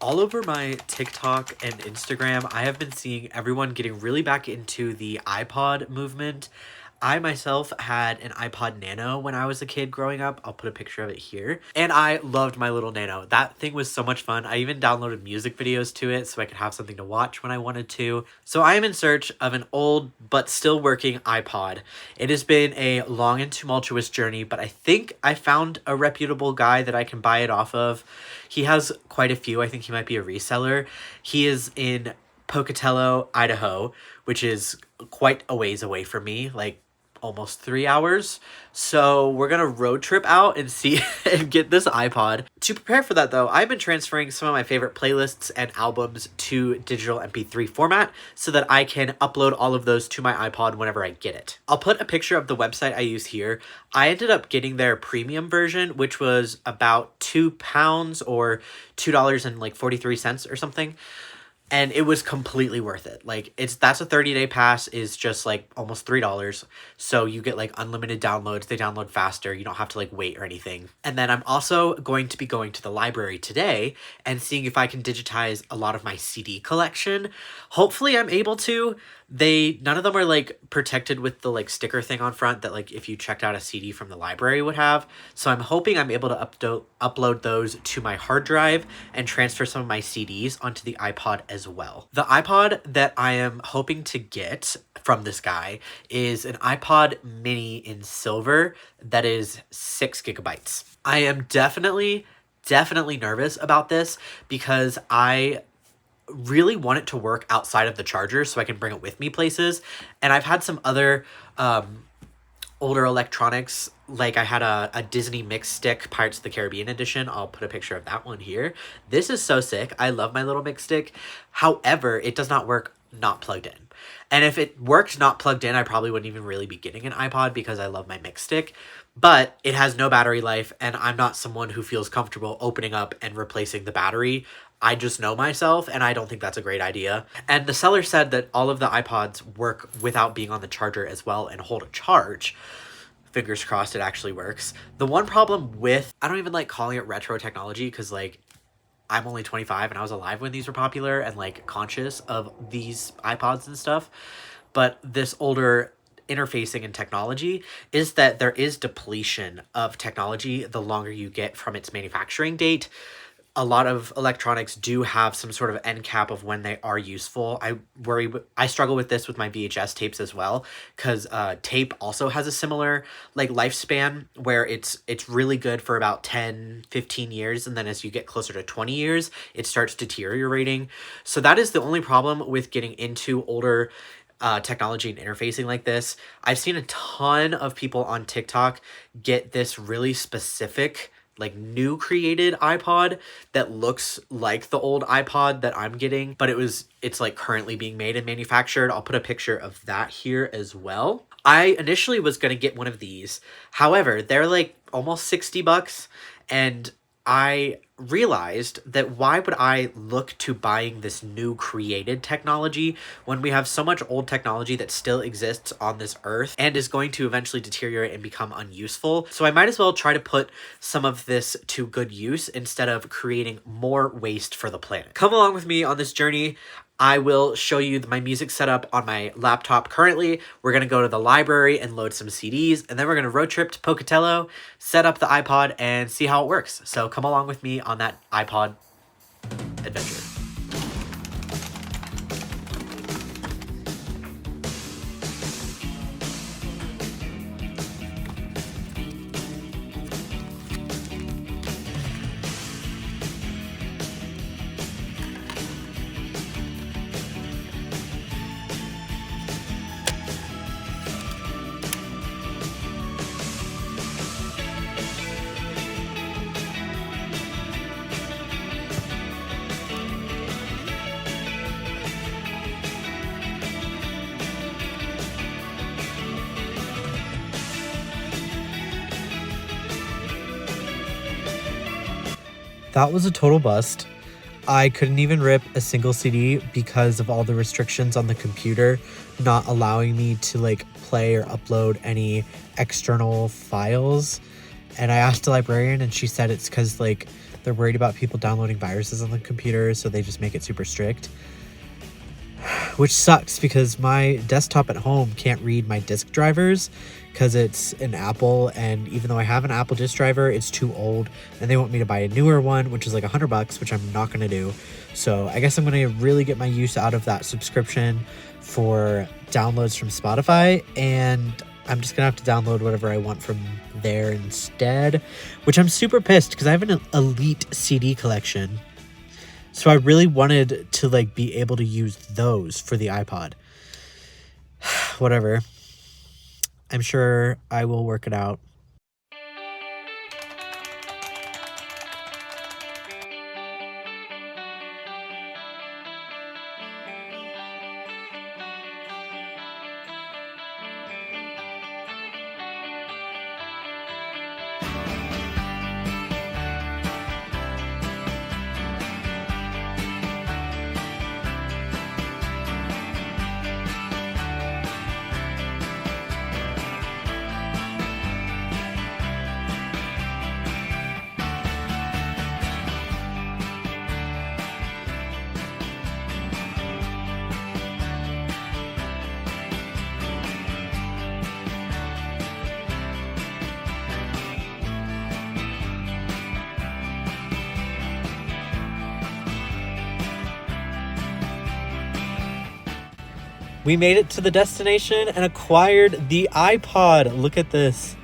All over my TikTok and Instagram, I have been seeing everyone getting really back into the iPod movement. I myself had an iPod Nano when I was a kid growing up. I'll put a picture of it here. And I loved my little Nano. That thing was so much fun. I even downloaded music videos to it so I could have something to watch when I wanted to. So I am in search of an old but still working iPod. It has been a long and tumultuous journey, but I think I found a reputable guy that I can buy it off of. He has quite a few. I think he might be a reseller. He is in Pocatello, Idaho, which is quite a ways away from me, like almost 3 hours. So we're gonna road trip out and see and get this iPod. To prepare for that though, I've been transferring some of my favorite playlists and albums to digital MP3 format so that I can upload all of those to my iPod whenever I get it. I'll put a picture of the website I use here. I ended up getting their premium version, which was about £2 or $2.43 or something. And it was completely worth it. Like that's a 30-day pass is just like almost $3. So you get like unlimited downloads. They download faster. You don't have to like wait or anything. And then I'm also going to be going to the library today and seeing if I can digitize a lot of my CD collection. Hopefully I'm able to. None of them are like protected with the like sticker thing on front that like if you checked out a CD from the library would have. So I'm hoping I'm able to upload those to my hard drive and transfer some of my CDs onto the iPod as well. The iPod that I am hoping to get from this guy is an iPod mini in silver that is 6 GB. I am definitely nervous about this because I really want it to work outside of the charger so I can bring it with me places. And I've had some other older electronics, like I had a Disney mix stick, Pirates of the Caribbean edition. I'll put a picture of that one here. This is so sick. I love my little mix stick. However, it does not work not plugged in. And if it worked not plugged in, I probably wouldn't even really be getting an iPod because I love my mix stick. But it has no battery life, and I'm not someone who feels comfortable opening up and replacing the battery. I just know myself, and I don't think that's a great idea. And the seller said that all of the iPods work without being on the charger as well and hold a charge. Fingers crossed it actually works. The one problem with, I don't even like calling it retro technology because like I'm only 25 and I was alive when these were popular and like conscious of these iPods and stuff. But this older interfacing and technology is that there is depletion of technology the longer you get from its manufacturing date. A lot of electronics do have some sort of end cap of when they are useful. I struggle with this with my VHS tapes as well, because tape also has a similar like lifespan where it's really good for about 10-15 years, and then as you get closer to 20 years it starts deteriorating. So that is the only problem with getting into older technology and interfacing like this. I've seen a ton of people on TikTok get this really specific like new created iPod that looks like the old iPod that I'm getting, but it's like currently being made and manufactured. I'll put a picture of that here as well. I initially was going to get one of these. However, they're like almost $60, and I realized that why would I look to buying this new created technology when we have so much old technology that still exists on this earth and is going to eventually deteriorate and become unuseful? So I might as well try to put some of this to good use instead of creating more waste for the planet. Come along with me on this journey. I will show you my music setup on my laptop currently. We're going to go to the library and load some CDs, and then we're going to road trip to Pocatello, set up the iPod, and see how it works. So come along with me on that iPod adventure. That was a total bust. I couldn't even rip a single CD because of all the restrictions on the computer not allowing me to like play or upload any external files. And I asked a librarian and she said it's because like They're worried about people downloading viruses on the computer, so they just make it super strict. Which sucks because my desktop at home can't read my disk drivers because it's an Apple, and even though I have an Apple disk driver, it's too old and they want me to buy a newer one, which is like $100, which I'm not going to do. So I guess I'm going to really get my use out of that subscription for downloads from Spotify, and I'm just going to have to download whatever I want from there instead, which I'm super pissed because I have an elite CD collection. So I really wanted to like be able to use those for the iPod. Whatever. I'm sure I will work it out. We made it to the destination and acquired the iPod. Look at this.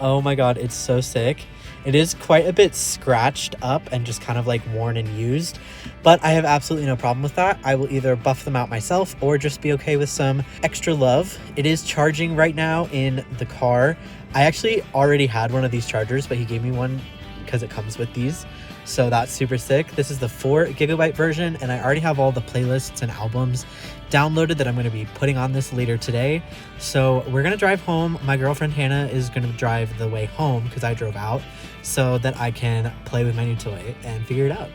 Oh my god, it's so sick. It is quite a bit scratched up and just kind of like worn and used, but I have absolutely no problem with that. I will either buff them out myself or just be okay with some extra love. It is charging right now in the car. I actually already had one of these chargers, but he gave me one because it comes with these. So that's super sick. This is the 4 GB version, and I already have all the playlists and albums downloaded that I'm going to be putting on this later today. So we're going to drive home. My girlfriend Hannah is going to drive the way home because I drove out, so that I can play with my new toy and figure it out.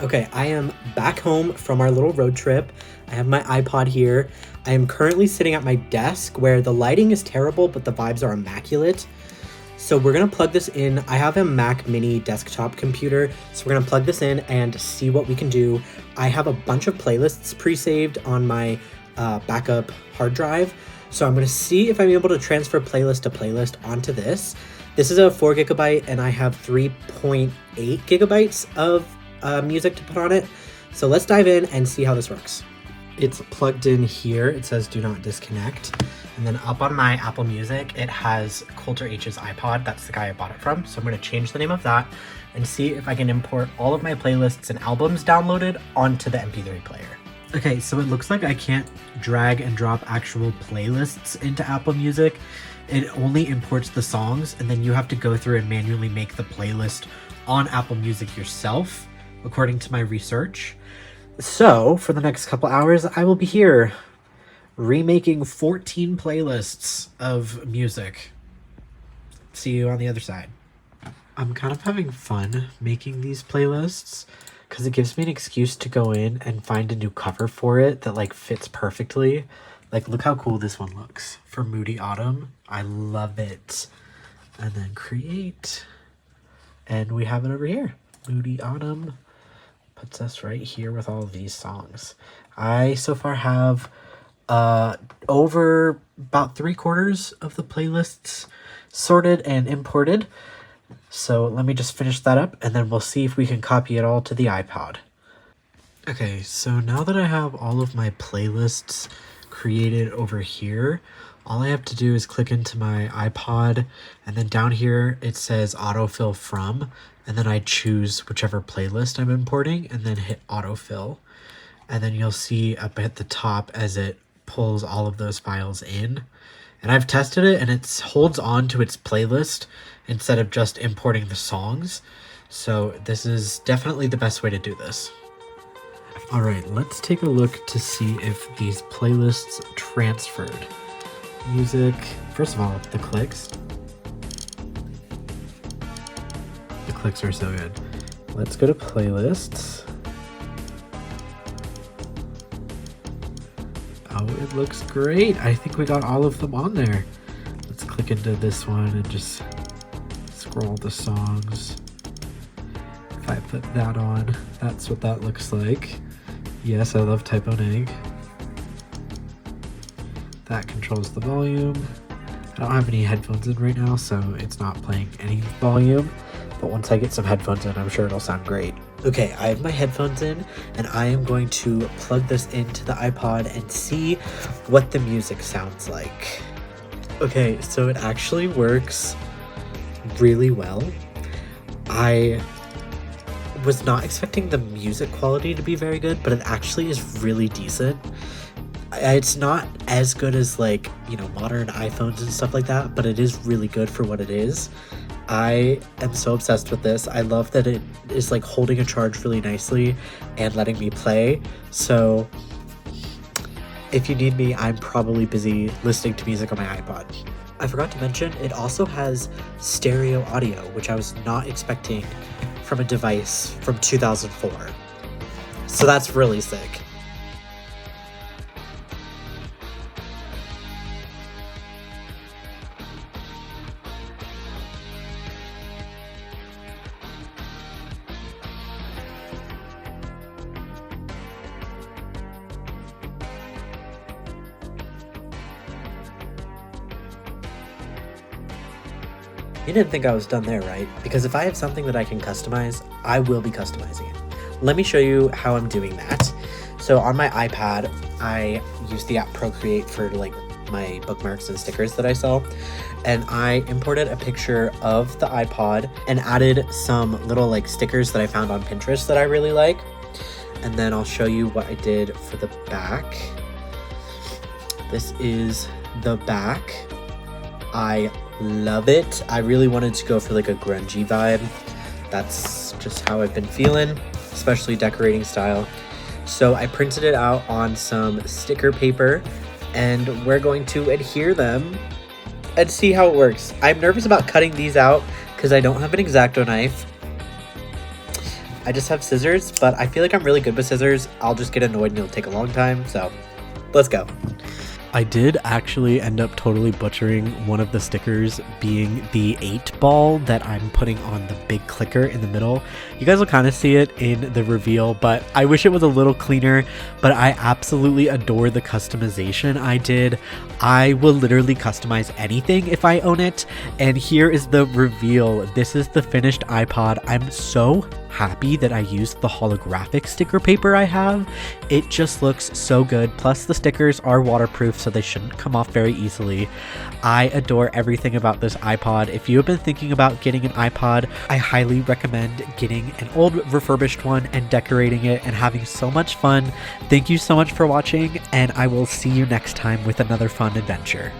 Okay, I am back home from our little road trip. I have my iPod here. I am currently sitting at my desk where the lighting is terrible, but the vibes are immaculate. So we're going to plug this in. I have a Mac mini desktop computer, so we're going to plug this in and see what we can do. I have a bunch of playlists pre-saved on my backup hard drive, so I'm going to see if I'm able to transfer playlist to playlist onto this. This is a 4 GB, and I have 3.8 gigabytes of music to put on it. So let's dive in and see how this works. It's plugged in here. It says do not disconnect. And then up on my Apple Music, it has Coulter H's iPod. That's the guy I bought it from. So I'm going to change the name of that and see if I can import all of my playlists and albums downloaded onto the MP3 player. Okay, so it looks like I can't drag and drop actual playlists into Apple Music. It only imports the songs, and then you have to go through and manually make the playlist on Apple Music yourself, according to my research. So for the next couple hours, I will be here remaking 14 playlists of music. See you on the other side. I'm kind of having fun making these playlists because it gives me an excuse to go in and find a new cover for it that like fits perfectly. Like, look how cool this one looks for Moody Autumn. I love it. And then create, and we have it over here. Moody Autumn puts us right here with all of these songs. I so far have over about 3/4 of the playlists sorted and imported. So let me just finish that up, and then we'll see if we can copy it all to the iPod. Okay, so now that I have all of my playlists created over here, all I have to do is click into my iPod, and then down here it says autofill from, and then I choose whichever playlist I'm importing and then hit autofill. And then you'll see up at the top as it pulls all of those files in. And I've tested it, and it holds on to its playlist instead of just importing the songs. So this is definitely the best way to do this. All right, let's take a look to see if these playlists transferred. Music, first of all, the clicks. The clicks are so good. Let's go to playlists. Oh, it looks great. I think we got all of them on there. Let's click into this one and just scroll the songs. If I put that on, that's what that looks like. Yes, I love Type O Egg. That controls the volume. I don't have any headphones in right now, so it's not playing any volume. But once I get some headphones in, I'm sure it'll sound great. Okay, I have my headphones in, and I am going to plug this into the iPod and see what the music sounds like. Okay, so it actually works really well. I was not expecting the music quality to be very good, but it actually is really decent. It's not as good as, like, you know, modern iPhones and stuff like that, but it is really good for what it is. I am so obsessed with this. I love that it is like holding a charge really nicely and letting me play. So if you need me, I'm probably busy listening to music on my iPod. I forgot to mention, it also has stereo audio, which I was not expecting from a device from 2004. So that's really sick. You didn't think I was done there, right? Because if I have something that I can customize, I will be customizing it. Let me show you how I'm doing that. So on my iPad, I use the app Procreate for like my bookmarks and stickers that I sell. And I imported a picture of the iPod and added some little like stickers that I found on Pinterest that I really like. And then I'll show you what I did for the back. This is the back. I love it. I really wanted to go for like a grungy vibe. That's just how I've been feeling, especially decorating style. So I printed it out on some sticker paper and we're going to adhere them and see how it works. I'm nervous about cutting these out because I don't have an X-Acto knife. I just have scissors, but I feel like I'm really good with scissors. I'll just get annoyed and it'll take a long time, so let's go. I did actually end up totally butchering one of the stickers, being the 8-ball that I'm putting on the big clicker in the middle. You guys will kind of see it in the reveal, but I wish it was a little cleaner, but I absolutely adore the customization I did. I will literally customize anything if I own it, and here is the reveal. This is the finished iPod. I'm so happy that I used the holographic sticker paper I have. It just looks so good. Plus the stickers are waterproof, so they shouldn't come off very easily. I adore everything about this iPod. If you have been thinking about getting an iPod, I highly recommend getting an old refurbished one and decorating it and having so much fun. Thank you so much for watching, and I will see you next time with another fun adventure.